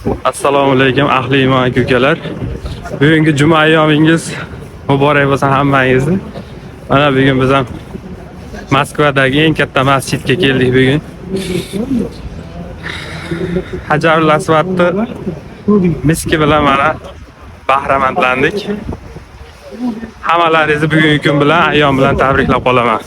Assalomu alaykum ahli iymon aka-ukalar. Bugungi juma ayyomingiz muborak bo'lsin hammangizni. Mana bugun biz ham Moskvadagi eng katta masjidga keldik bugun. Hajarul Aswadni miski bilan mana bahramandlandik. Hammalaringizni bugungi kun bilan, ayyom bilan tabriklab qolaman.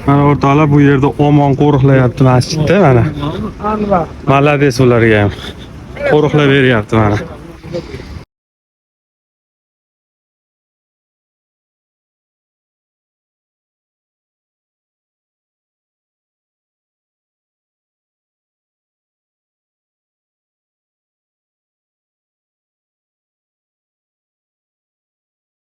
Mana o'rtoqlar, bu yerda omon qo'riqlayapti masjidda mana. Malades ularga ham. Qo'riqlab beryapti mana.